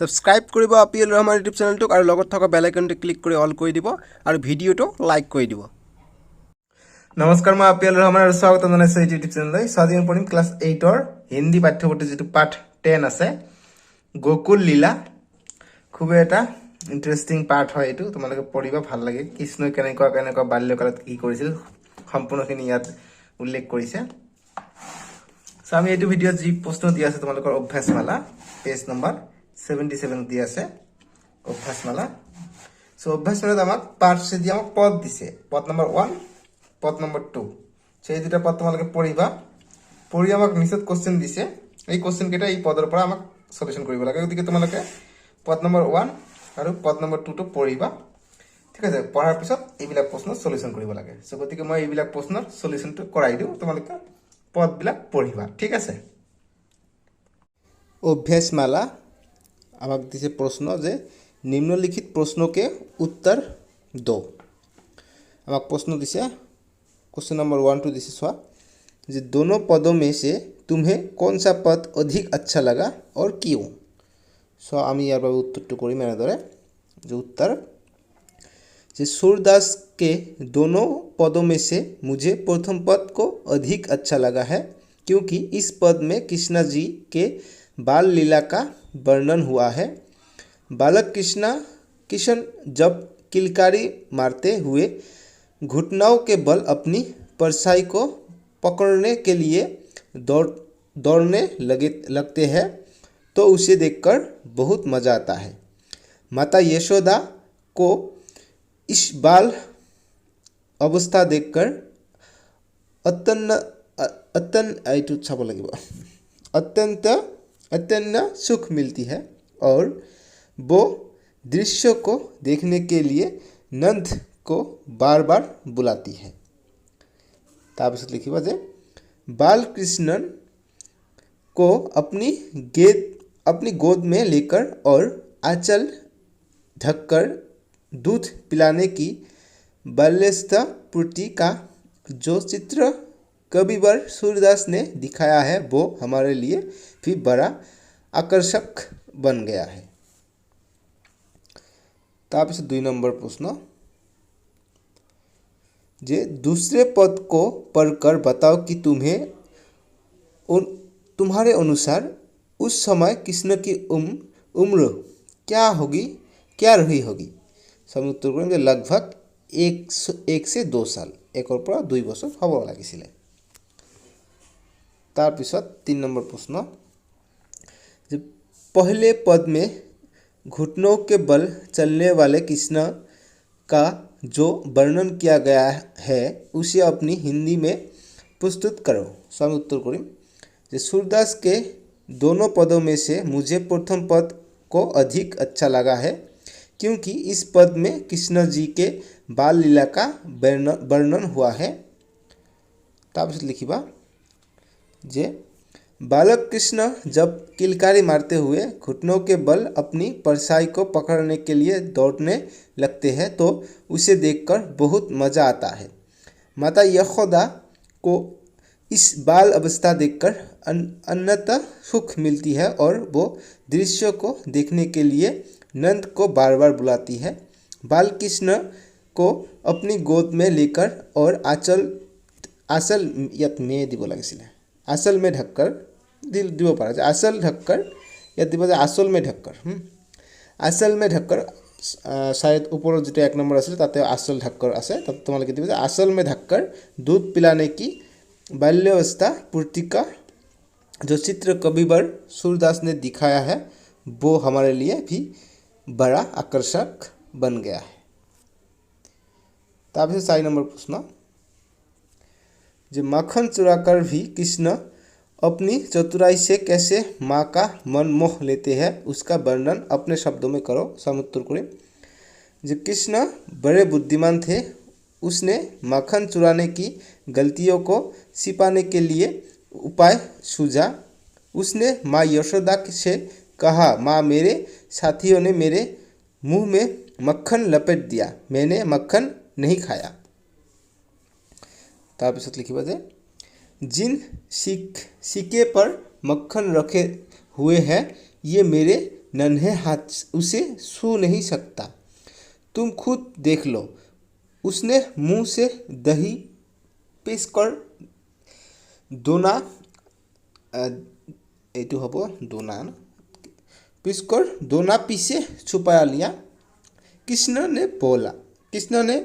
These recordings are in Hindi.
সাবস্ক্ৰাইব কৰিব আপিএল ৰহমান ইউটিউব চেনেলটোক আৰু লগত থকা বেল আইকনটো ক্লিক কৰি অল কৰি দিব আৰু ভিডিঅ'টো লাইক কৰি দিব। নমস্কাৰ, মই আপিএল ৰহমান আৰু স্বাগতম জনাইছোঁ ইউটিউব চেনেললৈ। আজি আমি পঢ়িম ক্লাছ 8ৰ হিন্দী পাঠ্যপুথিৰ যিটো পাঠ 10 আছে, গোকুল লীলা। খুবেই এটা ইণ্টাৰেষ্টিং পাঠ হয় এইটো, তোমালোকে পঢ়িবা, ভাল লাগে। কৃষ্ণই কেনেকুৱা বাল্যকালত কি কৰিছিল সম্পূৰ্ণখিনি ইয়াত উল্লেখ কৰিছে। চ' আমি এইটো ভিডিঅ'ত যি প্ৰশ্ন দিয়া আছে তোমালোকৰ অভ্যাসমালা পেজ নম্বৰ 77 দি আছে অভ্যাসমালা। চ' অভ্যাসমালাত আমাক পাঠছে দি আমাক পদ দিছে, পদ নম্বৰ 1, পদ নম্বৰ 2। সেই দুটা পদ তোমালোকে পঢ়িবা, পঢ়ি আমাক নিচেত কোশ্চেন দিছে। এই কোশ্চেন কেইটা এই পদৰ পৰা আমাক সলিউশন কৰিব লাগে। গতিকে তোমালোকে পদ নম্বৰ 1 আৰু পদ নম্বৰ 2টো পঢ়িবা, ঠিক আছে। পঢ়াৰ পিছত এইবিলাক প্ৰশ্ন সলিউশন কৰিব লাগে। চ' গতিকে মই এইবিলাক প্ৰশ্নৰ সলিউশনটো কৰাই দিওঁ, তোমালোকে পদবিলাক পঢ়িবা, ঠিক আছে। অভ্যাসমালা আমাক দিছে প্রশ্ন যে নিম্নলিখিত प्रश्नों के उत्तर दो। আমাক প্রশ্ন দিছে, क्वेश्चन नंबर 1 टू दिसे सोआ जे दोनों पदों में से तुम्हें कौन सा पद अधिक अच्छा लगा और क्यों। सो आमी यार बाबू उत्तर तो करी मेरे दरे जो उत्तर जे सूरदास के दोनों पदों में से मुझे प्रथम पद को अधिक अच्छा लगा है, क्योंकि इस पद में कृष्णा जी के बाल लीला का वर्णन हुआ है। बालक किशन जब किलकारी मारते हुए घुटनों के बल अपनी परछाई को पकड़ने के लिए दौड़ने लगते हैं तो उसे देखकर बहुत मज़ा आता है। माता यशोदा को इस बाल अवस्था देखकर अत्यंत सुख मिलती है और वो दृश्य को देखने के लिए नंद को बार बार बुलाती है। तारपिছত लिखिबा जे बालकृष्णन को अपनी गोद में लेकर और आंचल ढककर दूध पिलाने की बाल्यस्थ पूर्ति का जो चित्र कविवर सूरदास ने दिखाया है वो हमारे लिए भी बड़ा आकर्षक बन गया है। तारपिছত 2 नंबर प्रश्न जे दूसरे पद को पढ़कर बताओ कि तुम्हारे अनुसार उस समय कृष्ण की उम्र क्या रही होगी। सब उत्तर करें लगभग 1 से 2 साल, 1 और 2 बছर हब लागिছিলে। तारपिছত 3 नंबर प्रश्न जे पहले पद में घुटनों के बल चलने वाले कृष्ण का जो वर्णन किया गया है उसे अपनी हिंदी में प्रस्तुत करो। सब उत्तर करें जे सूरदास के दोनों पदों में से मुझे प्रथम पद को अधिक अच्छा लगा है, क्योंकि इस पद में कृष्ण जी के बाल लीला का वर्णन हुआ है। तारपिছত लिखिबा जे बालक कृष्ण जब किलकारी मारते हुए घुटनों के बल अपनी परछाई को पकड़ने के लिए दौड़ने लगते हैं तो उसे देखकर बहुत मज़ा आता है। माता यशोदा को इस बाल अवस्था देखकर अनंत सुख मिलती है और वो दृश्य को देखने के लिए नंद को बार बार बुलाती है। बालकृष्ण को अपनी गोद में लेकर और आंचल में ढककर দিব পাৰা যায়। आसल ढककर ইয়াত দিব যে आसल में ढककर, आसल में ढककर शायद ऊपर जो 1 नंबर आছিলে তাতে आसल ढककर আছে, তাতে তোমালোকে দিব যে आसल में ढककर दूध पिलाने की बाल्यावस्था पूर्ति का जो चित्र कविवर सूरदास ने दिखाया है वो हमारे लिए भी बड़ा आकर्षक बन गया है। तारपिছত 4 नंबर प्रश्न जो मक्खन चुराकर भी कृष्ण अपनी चतुराई से कैसे माँ का मन मोह लेते हैं उसका वर्णन अपने शब्दों में करो। सब उत्तर करें जो कृष्ण बड़े बुद्धिमान थे, उसने माखन चुराने की गलतियों को छिपाने के लिए उपाय सूझा। उसने माँ यशोदा से कहा, माँ मेरे साथियों ने मेरे मुंह में मक्खन लपेट दिया, मैंने मक्खन नहीं खाया। तारपिছত लिखिबा जे जिन सिक्के पर मक्खन रखे हुए हैं ये मेरे नन्हे हाथ उसे छू नहीं सकता। तुम खुद देख लो। उसने मुंह से दही पीसकर दोना এইটো হ'ব दोना ना पीसकर दोना पीछे छुपा लिया। कृष्ण ने बोला। कृष्ण ने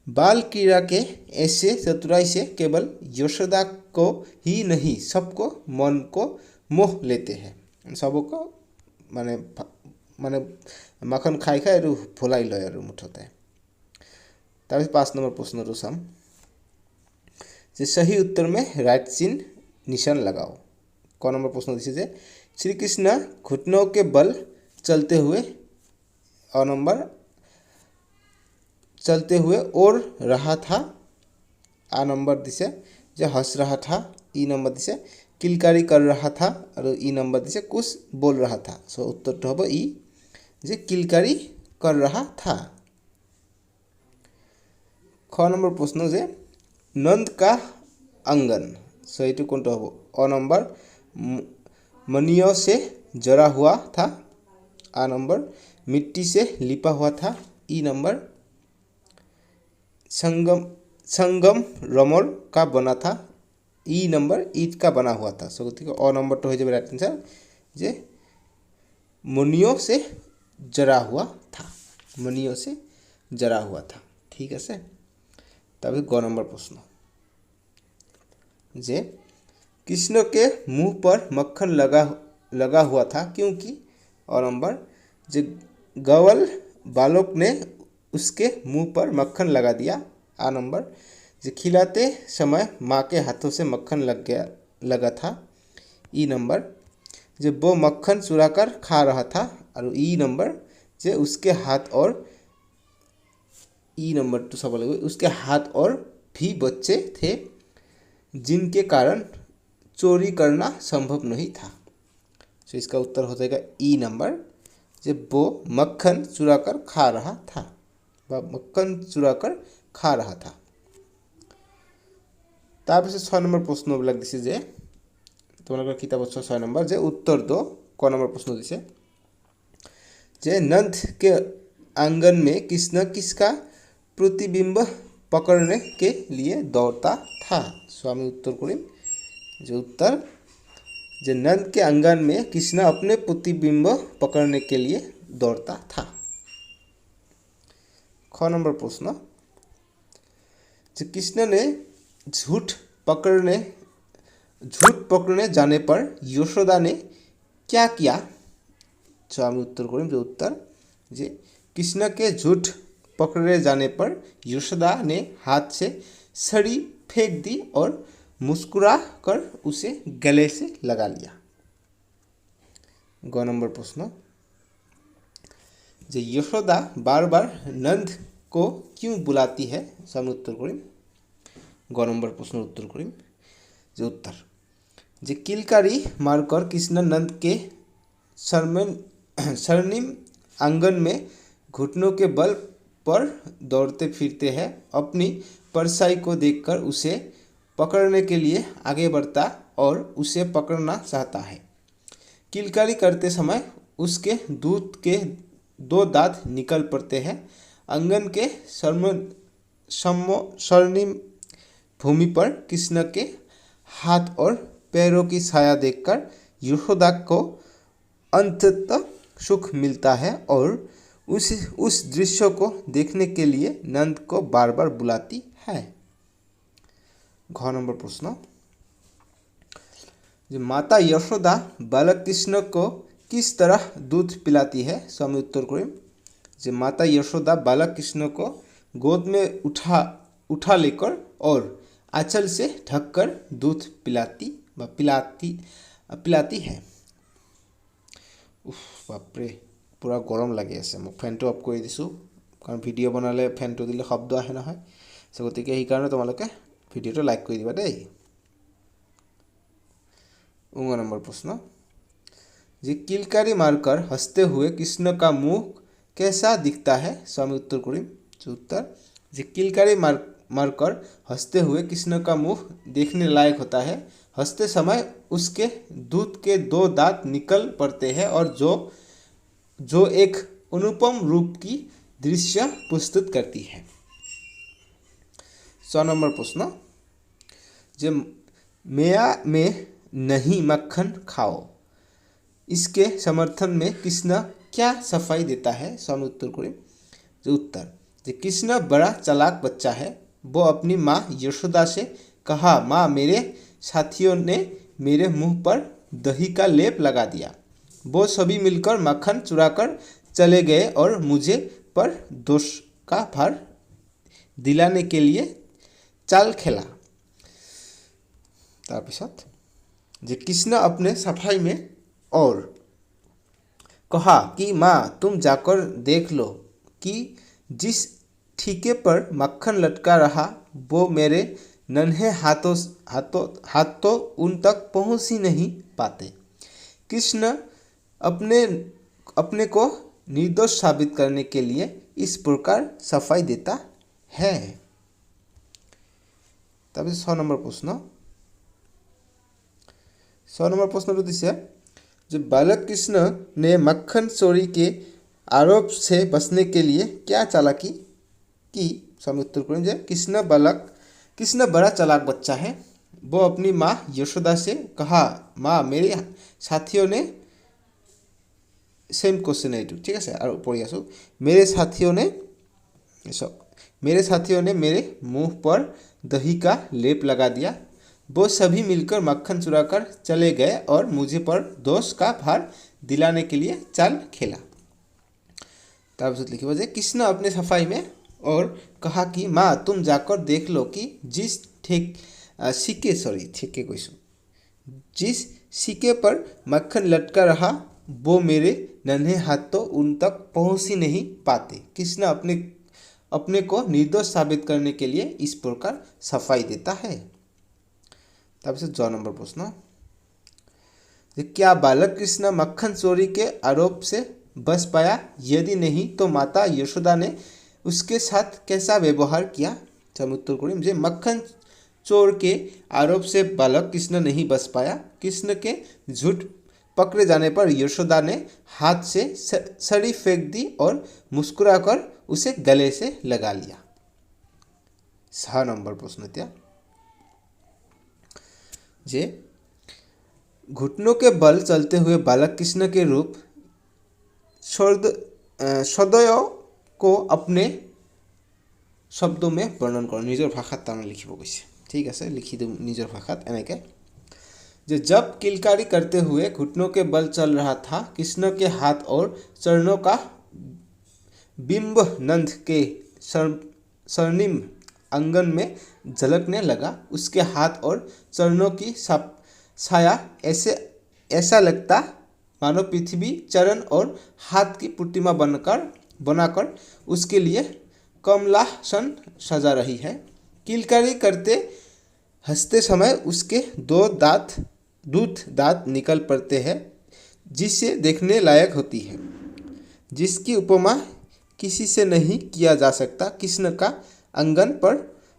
बाल कीड़ा के ऐसे चतुराई से केवल यशोदा को ही नहीं सबको मन को मोह लेते हैं। सबको माने माने माखन खाई खाई और फुलाई लय और मुठते। तार 5 नम्बर प्रश्न चाम जे सही उत्तर में राइट चिन्ह निशान लगाओ। क नंबर प्रश्न दिसे जे श्री कृष्ण घुटनों के बल चलते हुए अ नंबर चलते हुए और रहा था। आ नंबर दिसे जे हंस रहा था। ई नंबर दिसे किलकारी कर रहा था और ई नंबर दिसे कुछ बोल रहा था। सो उत्तर तो होबो ई जे किलकारी कर रहा था। ख नंबर प्रश्न जे नंद का आंगन सो ये कौन तो होबो अ नंबर मनियों से जरा हुआ था। आ नंबर मिट्टी से लिपा हुआ था। ई नंबर संगम रमल का बना था। ई नंबर ईट का बना हुआ था। सो गति अ नंबर तो हो जाए राइट आंसर जे मनियों से जरा हुआ था। मनियों से जरा हुआ था। ठीक है तभी ग नंबर प्रश्न जे कृष्ण के मुंह पर मक्खन लगा हुआ था क्योंकि और नंबर जे गवल बालक ने उसके मुंह पर मक्खन लगा दिया। आ नंबर जे खिलाते समय माँ के हाथों से मक्खन लगा था। ई नंबर जे वो मक्खन चुरा कर खा रहा था और ई नंबर जे उसके हाथ और ई नंबर तो सब लगे उसके हाथ और भी बच्चे थे जिनके कारण चोरी करना संभव नहीं था। तो इसका उत्तर हो जाएगा ई नंबर जब वो मक्खन चुरा कर खा रहा था। मक्खन चुरा कर खा रहा था। तार 6 नम्बर प्रश्न लग दिसे जे तुम्हारा किताब 6 नम्बर जे उत्तर दो क नम्बर प्रश्न दिसे जे नंद के आंगन में कृष्ण किसका प्रतिबिंब पकड़ने के लिए दौड़ता था। स्वामी उत्तर करें जो उत्तर जे नंद के आंगन में कृष्ण अपने प्रतिबिंब पकड़ने के लिए दौड़ता था। ख नंबर प्रश्न जे कृष्ण ने झूठ पकड़ने जाने पर यशोदा ने क्या किया। स्वामी उत्तर करें जो उत्तर जे कृष्ण के झूठ पकड़े जाने पर यशोदा ने हाथ से छड़ी फेंक दी और मुस्कुरा कर उसे गले से लगा लिया। ग नंबर प्रश्न जे यशोदा बार बार नंद को क्यों बुलाती है। स्वामी उत्तर करें ग नंबर प्रश्न उत्तर करें जो उत्तर जे किलकारी मारकर कृष्ण नंद के स्वर्णिम आंगन में घुटनों के बल पर दौड़ते फिरते हैं। अपनी परछाई को देखकर उसे पकड़ने के लिए आगे बढ़ता और उसे पकड़ना चाहता है। किलकारी करते समय उसके दूध के 2 दांत निकल पड़ते हैं। आंगन के स्वर्णिम भूमि पर कृष्ण के हाथ और पैरों की छाया देखकर यशोदा को अंततः सुख मिलता है और उस दृश्य को देखने के लिए नंद को बार बार बुलाती है। घ नंबर प्रश्न जो माता यशोदा बालक कृष्ण को किस तरह दूध पिलाती है। स्वामी उत्तर करें जो माता यशोदा बालक कृष्ण को गोद में उठा लेकर और आंचल से ढककर दूध पिलाती है। बापरे पूरा गरम लगे आछे मैं फैन तो अफ कर दिसो कारण भिडिओ बनाले फैन तो दिले शब्द आए ना सो गति के तुम्हारे भिडिओ तो लाइक कर दिबा दे। 9 नंबर प्रश्न जे किलकारी मारकर हंसते हुए कृष्ण का मुंह कैसा दिखता है। स्वामी उत्तर करें जो उत्तर जे किलकारी मारकर हंसते हुए कृष्ण का मुंह देखने लायक होता है। हंसते समय उसके दूध के 2 दांत निकल पड़ते हैं और जो जो एक अनुपम रूप की दृश्य प्रस्तुत करती है। 100 नंबर प्रश्न, जो मेया में नहीं मक्खन खाओ, इसके समर्थन में कृष्ण क्या सफाई देता है? स्वामी उत्तर करें। जो उत्तर, जो कृष्ण बड़ा चालाक बच्चा है। वो अपनी माँ यशोदा से कहा, माँ मेरे साथियों ने मेरे मुंह पर दही का लेप लगा दिया। वो सभी मिलकर मक्खन चुराकर चले गए और मुझे पर दोष का भार दिलाने के लिए चाल खेला। तारपिছত जे कृष्ण अपने सफाई में और कहा कि माँ तुम जाकर देख लो कि जिस ठीके पर मक्खन लटका रहा वो मेरे नन्हे हाथ तो उन तक पहुँच ही नहीं पाते। कृष्ण अपने को निर्दोष साबित करने के लिए इस प्रकार सफाई देता है। तब 100 नंबर प्रश्न, 100 नंबर प्रश्न दिसे, जो बालक कृष्ण ने मक्खन चोरी के आरोप से बचने के लिए क्या चालाकी की? स्वामी उत्तर करें। कृष्ण बड़ा चालाक बच्चा है। वो अपनी माँ यशोदा से कहा, माँ मेरे साथियों ने सेम क्वेश्चन है, ठीक है और पढ़ी आसो, मेरे साथियों ने मेरे मुंह पर दही का लेप लगा दिया। वो सभी मिलकर मक्खन चुराकर चले गए और मुझे पर दोष का भार दिलाने के लिए चाल खेला। तारपिছত लिखिब जे कृष्ण अपने सफाई में और कहा कि माँ तुम जाकर देख लो कि जिस जिस सिक्के पर मक्खन लटका रहा वो मेरे नन्हे हाथ तो उन तक पहुँच ही नहीं पाते। कृष्ण अपने को निर्दोष साबित करने के लिए इस प्रकार सफाई देता है। तारपिছত 2 नंबर प्रश्न, क्या बालक कृष्ण मक्खन चोरी के आरोप से बच पाया? यदि नहीं तो माता यशोदा ने उसके साथ कैसा व्यवहार किया? हम उत्तर करें। जे मक्खन चोर के आरोप से बालक कृष्ण नहीं बच पाया। कृष्ण के झूठ पकड़े जाने पर यशोदा ने हाथ से सड़ी फेंक दी और मुस्कुराकर उसे गले से लगा लिया। 6 नंबर प्रश्न त्या जे घुटनों के बल चलते हुए बालक कृष्ण के रूप सदय को अपने शब्दों में वर्णन करो। निजर भाषात तार लिखिब गई, ठीक है लिखी दूँ निजर भाषात एनेके। जो जब किलकारी करते हुए घुटनों के बल चल रहा था, कृष्ण के हाथ और चरणों का बिंब नंद के स्वर्णिम अंगन में झलकने लगा। उसके हाथ और चरणों की छाया ऐसा लगता मानो पृथ्वी चरण और हाथ की प्रतिमा बनाकर उसके लिए कमलासन सजा रही है। किलकारी करते हंसते समय उसके 2 दांत निकल पड़ते हैं, जिससे देखने लायक होती है, जिसकी उपमा किसी से नहीं किया जा सकता। कृष्ण का आंगन पर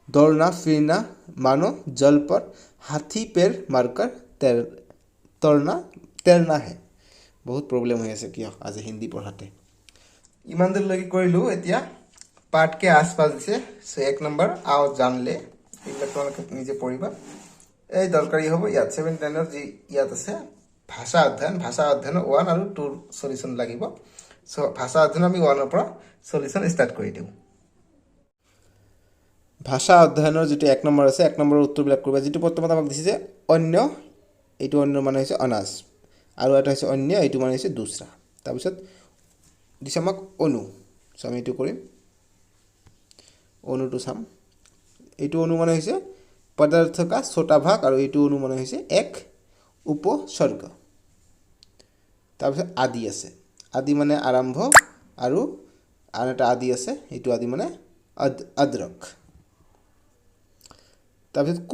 दौड़ना फिरना मानो जल पर हाथी पैर मारकर तैरना है। बहुत प्रॉब्लम हो আছে किया आज हिंदी पढ़ाते इमान दूर लगे करिलु। एतिया पाठ के आसपास दिसे से 1 नम्बर आओ जान ले निजे पढ़िबा এই দরকারি হবো। ইয়াত 7 10 जी ইয়াত আছে ভাষা অধ্যয়ন 1 और 2 সলিউশন লাগিব। সো ভাষা অধ্যয়ন আমি 1 ৰ পৰা সলিউশন স্টাर्ट কৰি দিও। ভাষা অধ্যয়নৰ যেটো 1 নম্বৰ আছে 1 নম্বৰৰ উত্তৰবিলাক কৰিবা। যেটো প্ৰথমতে আমাক দিছে যে অন্য, এইটো অন্য মানে হৈছে অনাজ, আৰু এটা হৈছে অন্য, এইটো মানে হৈছে দুসৰা। তাৰপিছত দিছে আমাক অনু, সো আমি এইটো কৰিম অনুটো চাম। এইটো অনু মানে হৈছে पदार्थ का छोटा भाग और ये अनुमान है एक उपसर्ग। तारपिছত आदि আছে, आदि माने आरम्भ और आन एटा आदि আছে, ये आदि माने अद्रक। तारपिছত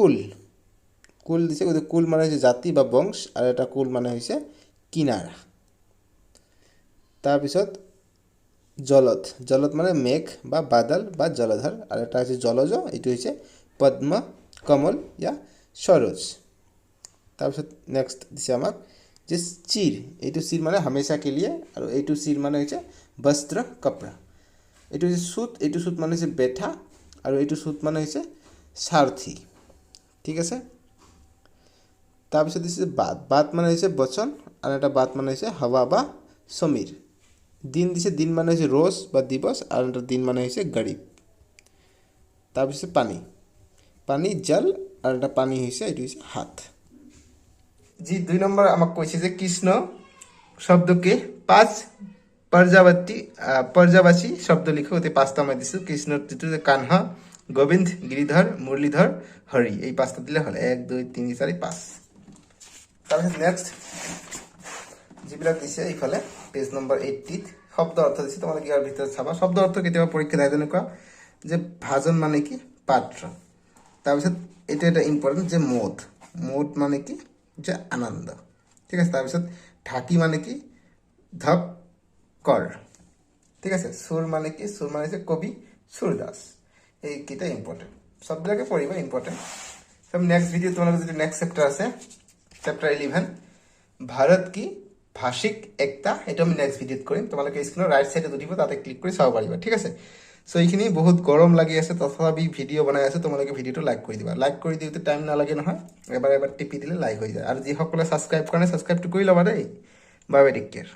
कुल दिছে, कुल माने जाति बा वंश और एटा कुल माने किनारा। तारपिছত जलद माने मेघ बा बादल बा जलधर और एटा जलज, ये पद्म कमल या सरोज। तारपिছত नेक्स्ट दिছে আমাক যে চিৰ, এইটো চিৰ মানে হামেশাকে লিয়ে, আৰু এইটো চিৰ মানে হৈছে বস্ত্ৰ কপৰা। এইটো হৈছে চুত, এইটো চুত মানে হৈছে বেঠা, আৰু এইটো চুত মানে হৈছে সাৰথি। ঠিক আছে। তাৰপিছত দিছে বাত। বাত মানে হৈছে বচন, আৰু এটা বাত মানে হৈছে হাৱা বা সমীৰ। দিন দিছে, দিন মানে হৈছে ৰোজ বা দিৱস, আৰু এটা দিন মানে হৈছে গৰীব। তাৰপিছত পানী, পানী জল, আৰু এটা পানী হৈছে এইটো হৈছে হাত। যি 2 নম্বৰ আমাক কৈছে যে কৃষ্ণ শব্দকে 5 পৰ্যাবাসী শব্দ লিখো। গতিকে 5টা মই দিছোঁ। কৃষ্ণৰ যিটো কানহা, গোবিন্দ, গিৰিধৰ, মুৰলীধৰ, হৰি, এই 5টা দিলে হ'ল। 1 2 3 4 5। তাৰপিছত নেক্সট যিবিলাক দিছে এইফালে পেজ নম্বৰ 80ত শব্দ অৰ্থ দিছে। তোমালোকে ইয়াৰ ভিতৰত চাবা। শব্দ অৰ্থ কেতিয়াবা পৰীক্ষাত আহে যেনেকুৱা যে ভাজন মানে কি পাত্ৰ। তাৰপিছত এইটো এটা ইম্পৰ্টেণ্ট যে মদ, মদ মানে কি যে আনন্দ। ঠিক আছে। তাৰপিছত ঢাকি মানে কি ধপ কৰ। ঠিক আছে। সুৰ মানে কি, সুৰ মানে হৈছে কবি সুৰদাস। এইকেইটা ইম্পৰ্টেণ্ট, সববিলাকে পঢ়িবা, ইম্পৰ্টেণ্ট। সব নেক্সট ভিডিঅ তোমালোকৰ যিটো নেক্সট চেপ্টাৰ আছে, চেপ্টাৰ 11 ভাৰত কি ভাষিক একতা, এইটো আমি নেক্সট ভিডিঅ'ত কৰিম। তোমালোকে স্ক্ৰীনৰ ৰাইট চাইডত উঠিব, তাতে ক্লিক কৰি চাব পাৰিবা। ঠিক আছে। চ' এইখিনি বহুত গৰম লাগি আছে, তথাপি ভিডিঅ' বনাই আছোঁ। তোমালোকে ভিডিঅ'টো লাইক কৰি দিবা। লাইক কৰি দিওঁতে টাইম নালাগে নহয়, এবাৰ টিপি দিলে লাইক হৈ যায়। আৰু যিসকলে ছাবস্ক্ৰাইব কৰা নাই, ছাবস্ক্ৰাইবটো কৰি ল'বা দেই। Bye bye, take care.